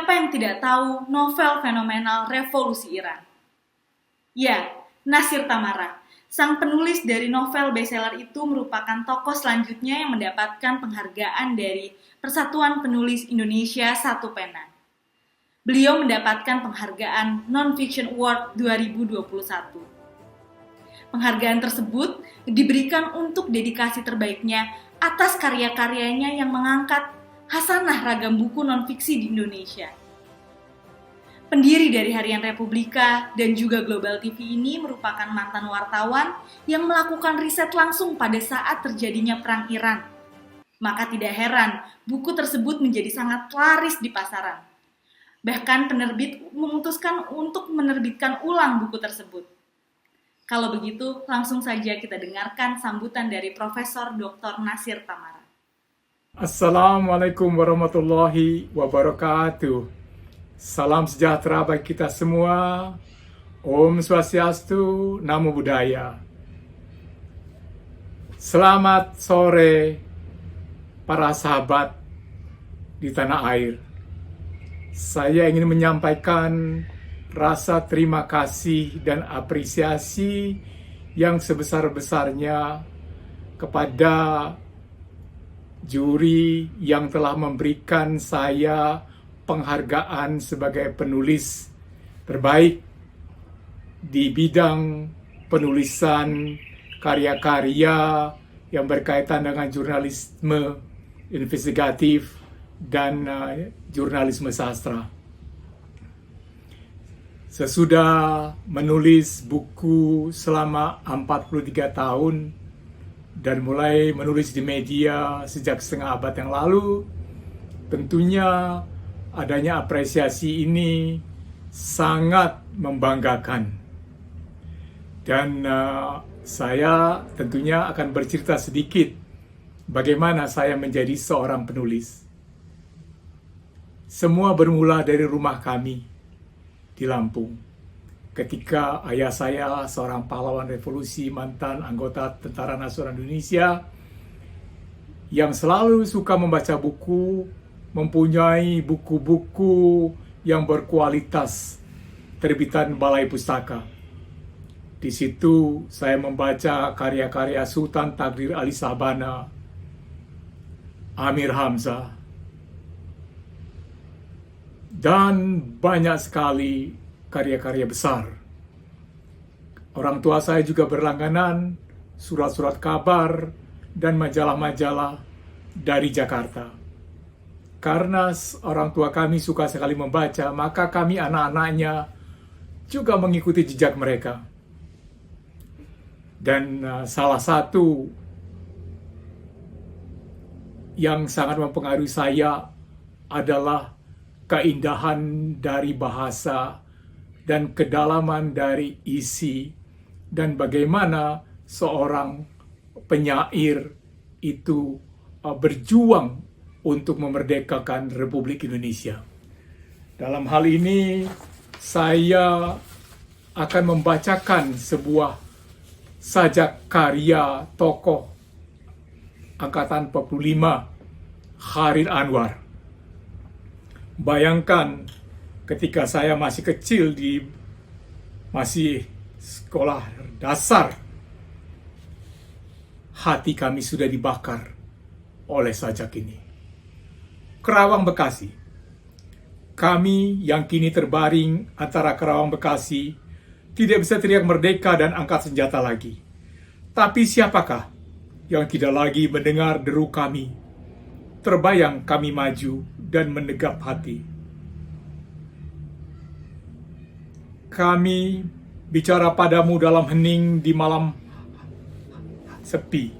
Siapa yang tidak tahu novel fenomenal Revolusi Iran? Ya, Nasir Tamara, sang penulis dari novel bestseller itu merupakan tokoh selanjutnya yang mendapatkan penghargaan dari Persatuan Penulis Indonesia Satu Pena. Beliau mendapatkan penghargaan Non-Fiction Award 2021. Penghargaan tersebut diberikan untuk dedikasi terbaiknya atas karya-karyanya yang mengangkat hasanah ragam buku non-fiksi di Indonesia. Pendiri dari Harian Republika dan juga Global TV ini merupakan mantan wartawan yang melakukan riset langsung pada saat terjadinya Perang Iran. Maka tidak heran, buku tersebut menjadi sangat laris di pasaran. Bahkan penerbit memutuskan untuk menerbitkan ulang buku tersebut. Kalau begitu, langsung saja kita dengarkan sambutan dari Profesor Dr. Nasir Tamara. Assalamualaikum warahmatullahi wabarakatuh. Salam sejahtera bagi kita semua. Om Swastiastu, Namo Buddhaya. Selamat sore para sahabat di tanah air. Saya ingin menyampaikan rasa terima kasih dan apresiasi yang sebesar-besarnya kepada juri yang telah memberikan saya penghargaan sebagai penulis terbaik di bidang penulisan karya-karya yang berkaitan dengan jurnalisme investigatif dan jurnalisme sastra. Sesudah menulis buku selama 43 tahun dan mulai menulis di media sejak setengah abad yang lalu, tentunya adanya apresiasi ini sangat membanggakan. Dan saya tentunya akan bercerita sedikit bagaimana saya menjadi seorang penulis. Semua bermula dari rumah kami di Lampung. Ketika ayah saya, seorang pahlawan revolusi, mantan anggota Tentara Nasional Indonesia, yang selalu suka membaca buku, mempunyai buku-buku yang berkualitas, terbitan Balai Pustaka. Di situ saya membaca karya-karya Sultan Takdir Ali Sabana, Amir Hamzah, dan banyak sekali karya-karya besar. Orang tua saya juga berlangganan surat-surat kabar dan majalah-majalah dari Jakarta. Karena orang tua kami suka sekali membaca, maka kami anak-anaknya juga mengikuti jejak mereka. Dan salah satu yang sangat mempengaruhi saya adalah keindahan dari bahasa dan kedalaman dari isi, dan bagaimana seorang penyair itu berjuang untuk memerdekakan Republik Indonesia. Dalam hal ini, saya akan membacakan sebuah sajak karya tokoh Angkatan 45, Khairil Anwar. Bayangkan ketika saya masih kecil masih sekolah dasar, hati kami sudah dibakar oleh sajak ini. Kerawang Bekasi. Kami yang kini terbaring antara Kerawang Bekasi tidak bisa teriak merdeka dan angkat senjata lagi. Tapi siapakah yang tidak lagi mendengar deru kami? Terbayang kami maju dan menegap hati. Kami bicara padamu dalam hening di malam sepi.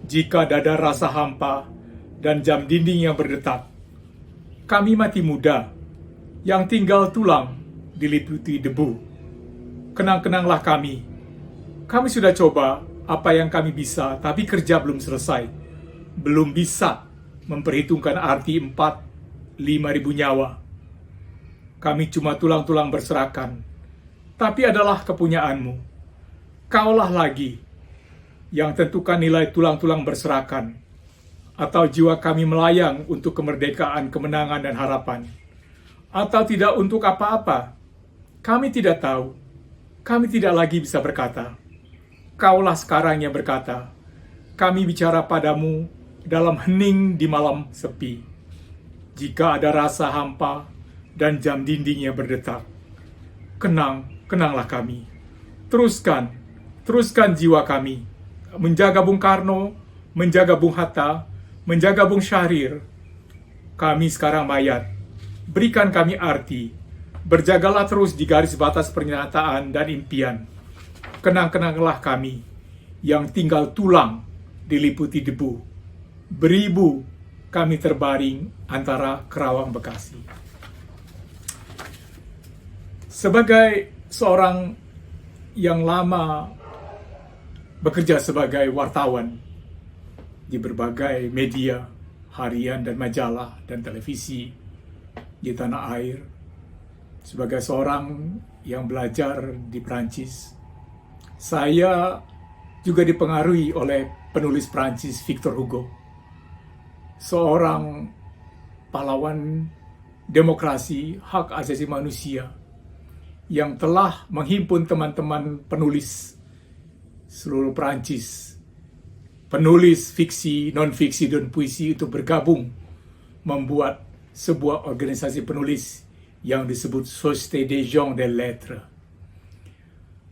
Jika dada rasa hampa dan jam dinding yang berdetak. Kami mati muda yang tinggal tulang diliputi debu. Kenang-kenanglah kami. Kami sudah coba apa yang kami bisa, tapi kerja belum selesai. Belum bisa memperhitungkan arti 4-5 ribu nyawa. Kami cuma tulang-tulang berserakan, tapi adalah kepunyaanmu. Kaulah lagi yang tentukan nilai tulang-tulang berserakan, atau jiwa kami melayang untuk kemerdekaan, kemenangan, dan harapan. atau tidak untuk apa-apa? Kami tidak tahu. Kami tidak lagi bisa berkata. Kaulah sekarang yang berkata. Kami bicara padamu dalam hening di malam sepi. Jika ada rasa hampa dan jam dinding yang berdetak. Kenanglah kami. Teruskan jiwa kami. Menjaga Bung Karno, menjaga Bung Hatta, menjaga Bung Syahrir. Kami sekarang mayat. Berikan kami arti. Berjagalah terus di garis batas pernyataan dan impian. Kenanglah kami yang tinggal tulang diliputi debu. Beribu kami terbaring antara Kerawang Bekasi. Sebagai seorang yang lama bekerja sebagai wartawan di berbagai media harian dan majalah dan televisi di tanah air, sebagai seorang yang belajar di Prancis, saya juga dipengaruhi oleh penulis Prancis Victor Hugo, seorang pahlawan demokrasi, hak asasi manusia, yang telah menghimpun teman-teman penulis seluruh Prancis, penulis fiksi, non-fiksi, dan puisi untuk bergabung membuat sebuah organisasi penulis yang disebut Société des gens des lettres.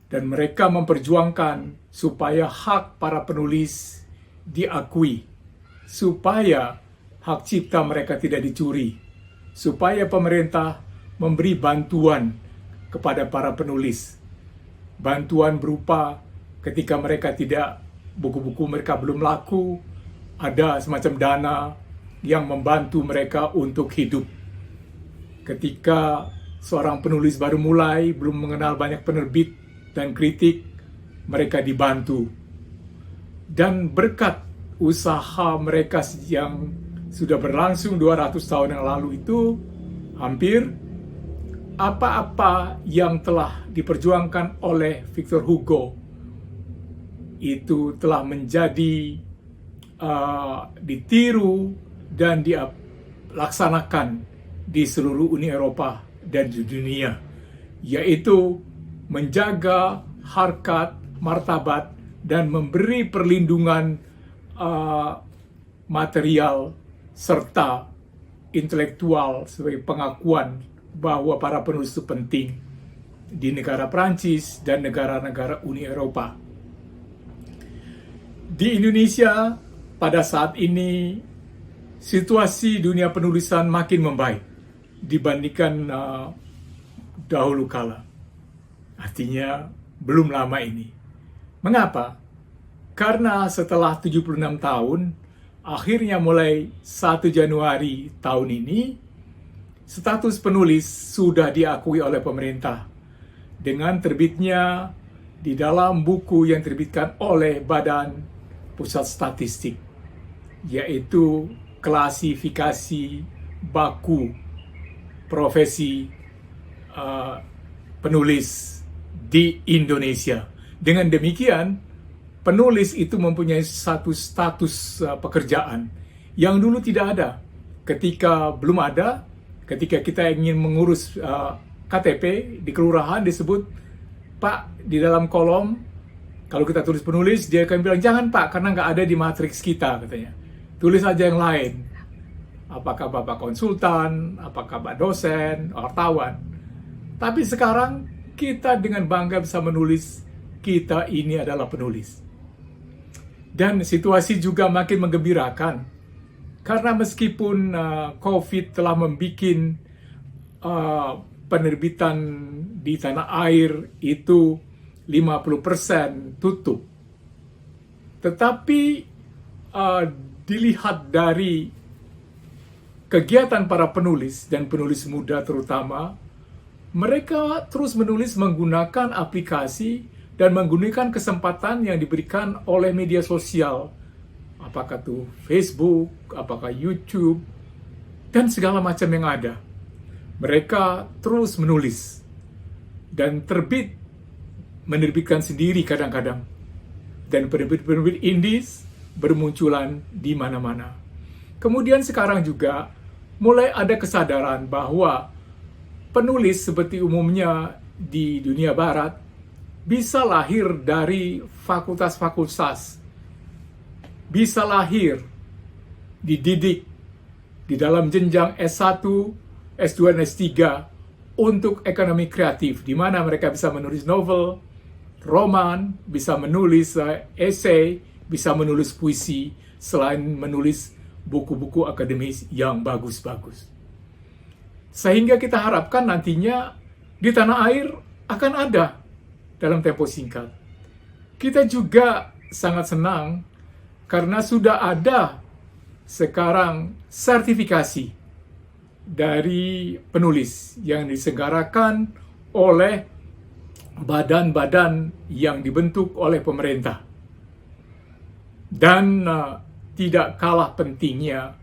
Dan mereka memperjuangkan supaya hak para penulis diakui, supaya hak cipta mereka tidak dicuri, supaya pemerintah memberi bantuan kepada para penulis. Bantuan berupa ketika mereka buku-buku mereka belum laku, ada semacam dana yang membantu mereka untuk hidup. Ketika seorang penulis baru mulai, belum mengenal banyak penerbit dan kritik, mereka dibantu. Dan berkat usaha mereka yang sudah berlangsung 200 tahun yang lalu itu, hampir apa-apa yang telah diperjuangkan oleh Victor Hugo itu telah menjadi ditiru dan dilaksanakan di seluruh Uni Eropa dan di dunia, yaitu menjaga harkat, martabat, dan memberi perlindungan material serta intelektual sebagai pengakuan bahwa para penulis itu penting di negara Prancis dan negara-negara Uni Eropa. Di Indonesia pada saat ini situasi dunia penulisan makin membaik dibandingkan dahulu kala. Artinya belum lama ini. Mengapa? Karena setelah 76 tahun, akhirnya mulai 1 Januari tahun ini, status penulis sudah diakui oleh pemerintah dengan terbitnya di dalam buku yang terbitkan oleh Badan Pusat Statistik, yaitu klasifikasi baku profesi penulis di Indonesia. Dengan demikian, penulis itu mempunyai satu status pekerjaan yang dulu tidak ada. Ketika kita ingin mengurus KTP di kelurahan disebut, Pak, di dalam kolom, kalau kita tulis penulis, dia akan bilang, jangan Pak, karena nggak ada di matriks kita, katanya. Tulis aja yang lain. Apakah Bapak konsultan, apakah Bapak dosen, wartawan. Tapi sekarang, kita dengan bangga bisa menulis, kita ini adalah penulis. Dan situasi juga makin menggembirakan. Karena meskipun COVID telah membuat penerbitan di tanah air itu 50% tutup. Tetapi dilihat dari kegiatan para penulis dan penulis muda terutama, mereka terus menulis menggunakan aplikasi dan menggunakan kesempatan yang diberikan oleh media sosial. Apakah itu Facebook, apakah YouTube, dan segala macam yang ada. Mereka terus menulis dan menerbitkan sendiri kadang-kadang. Dan penerbit-penerbit indies bermunculan di mana-mana. Kemudian sekarang juga mulai ada kesadaran bahwa penulis seperti umumnya di dunia barat bisa lahir dari fakultas-fakultas, bisa lahir dididik di dalam jenjang S1, S2, dan S3 untuk ekonomi kreatif, di mana mereka bisa menulis novel, roman, bisa menulis esai, bisa menulis puisi, selain menulis buku-buku akademis yang bagus-bagus. Sehingga kita harapkan nantinya di tanah air akan ada dalam tempo singkat. Kita juga sangat senang karena sudah ada sekarang sertifikasi dari penulis yang diselenggarakan oleh badan-badan yang dibentuk oleh pemerintah. Dan tidak kalah pentingnya,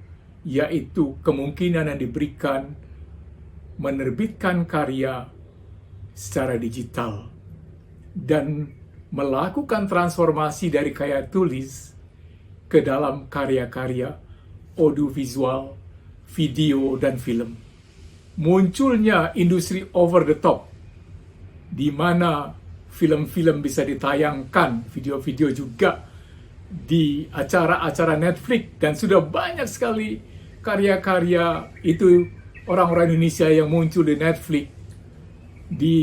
yaitu kemungkinan yang diberikan menerbitkan karya secara digital dan melakukan transformasi dari karya tulis ke dalam karya-karya audiovisual, video, dan film. Munculnya industri over the top, di mana film-film bisa ditayangkan, video-video juga di acara-acara Netflix, dan sudah banyak sekali karya-karya itu orang-orang Indonesia yang muncul di Netflix, di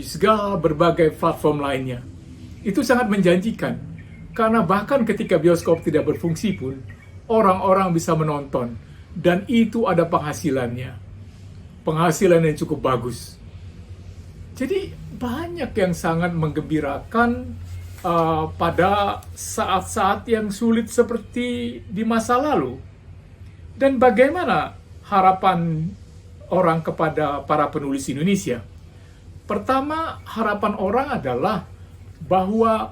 segala berbagai platform lainnya. Itu sangat menjanjikan, karena bahkan ketika bioskop tidak berfungsi pun, orang-orang bisa menonton, dan itu ada penghasilannya. Penghasilan yang cukup bagus. Jadi banyak yang sangat menggembirakan pada saat-saat yang sulit seperti di masa lalu. Dan bagaimana harapan orang kepada para penulis Indonesia? Pertama, harapan orang adalah bahwa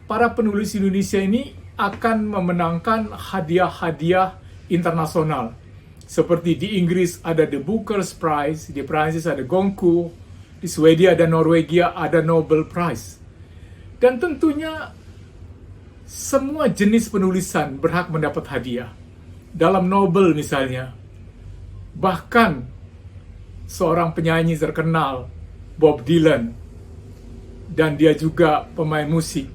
para penulis Indonesia ini akan memenangkan hadiah-hadiah internasional. Seperti di Inggris ada The Booker's Prize, di Prancis ada Goncourt, di Swedia dan Norwegia ada Nobel Prize. Dan tentunya semua jenis penulisan berhak mendapat hadiah. Dalam Nobel misalnya, bahkan seorang penyanyi terkenal, Bob Dylan, dan dia juga pemain musik,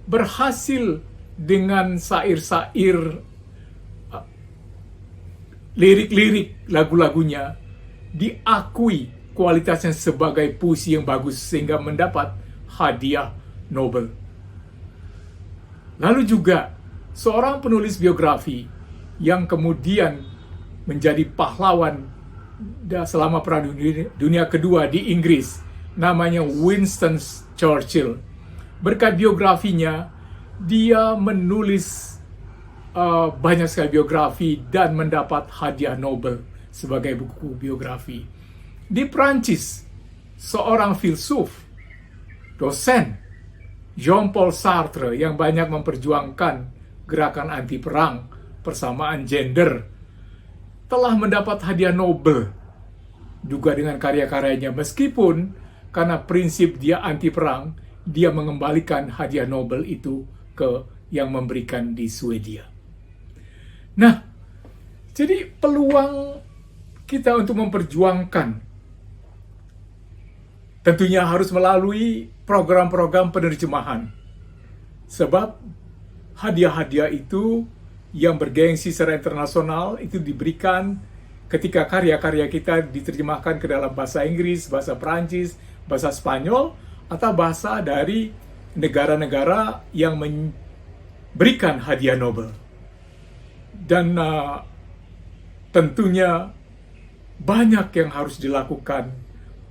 berhasil dengan sair-sair, lirik-lirik lagu-lagunya diakui kualitasnya sebagai puisi yang bagus sehingga mendapat hadiah Nobel. Lalu juga seorang penulis biografi yang kemudian menjadi pahlawan selama Perang Dunia Kedua di Inggris, namanya Winston Churchill. Berkat biografinya, dia menulis banyak sekali biografi dan mendapat hadiah Nobel sebagai buku biografi. Di Prancis, seorang filsuf, dosen, Jean-Paul Sartre, yang banyak memperjuangkan gerakan anti perang, persamaan gender, telah mendapat hadiah Nobel juga dengan karya-karyanya. Meskipun karena prinsip dia anti perang, dia mengembalikan hadiah Nobel itu ke yang memberikan di Swedia. Nah, jadi peluang kita untuk memperjuangkan tentunya harus melalui program-program penerjemahan. Sebab hadiah-hadiah itu yang bergengsi secara internasional itu diberikan ketika karya-karya kita diterjemahkan ke dalam bahasa Inggris, bahasa Perancis, bahasa Spanyol, atau bahasa dari negara-negara yang memberikan hadiah Nobel. Dan tentunya banyak yang harus dilakukan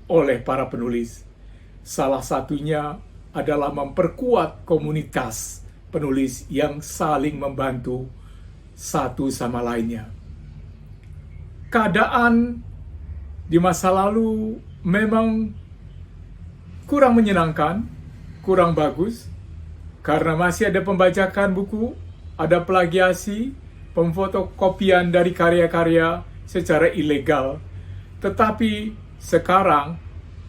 oleh para penulis. Salah satunya adalah memperkuat komunitas penulis yang saling membantu satu sama lainnya. Keadaan di masa lalu memang kurang menyenangkan, kurang bagus, karena masih ada pembajakan buku, ada plagiasi, pemfotokopian dari karya-karya secara ilegal. Tetapi sekarang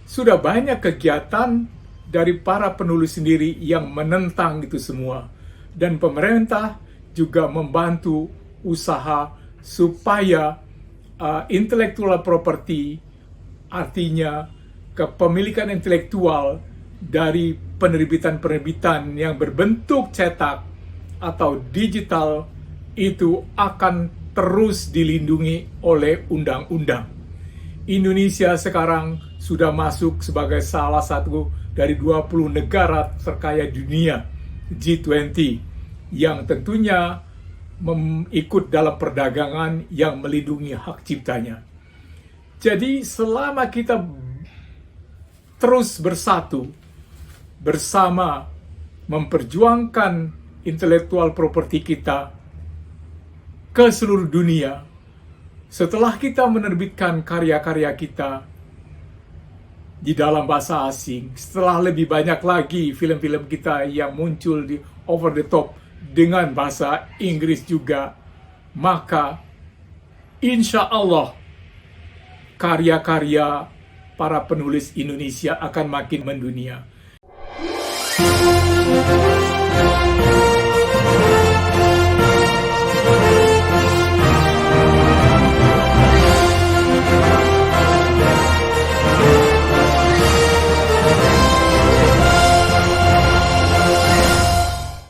sudah banyak kegiatan dari para penulis sendiri yang menentang itu semua. Dan pemerintah juga membantu usaha supaya intellectual property artinya kepemilikan intelektual dari penerbitan-penerbitan yang berbentuk cetak atau digital itu akan terus dilindungi oleh undang-undang. Indonesia sekarang sudah masuk sebagai salah satu dari 20 negara terkaya dunia G20 yang tentunya ikut dalam perdagangan yang melindungi hak ciptanya. Jadi selama kita terus bersatu bersama memperjuangkan intellectual property kita ke seluruh dunia, setelah kita menerbitkan karya-karya kita di dalam bahasa asing, setelah lebih banyak lagi film-film kita yang muncul di over the top dengan bahasa Inggris juga, maka insya Allah karya-karya para penulis Indonesia akan makin mendunia.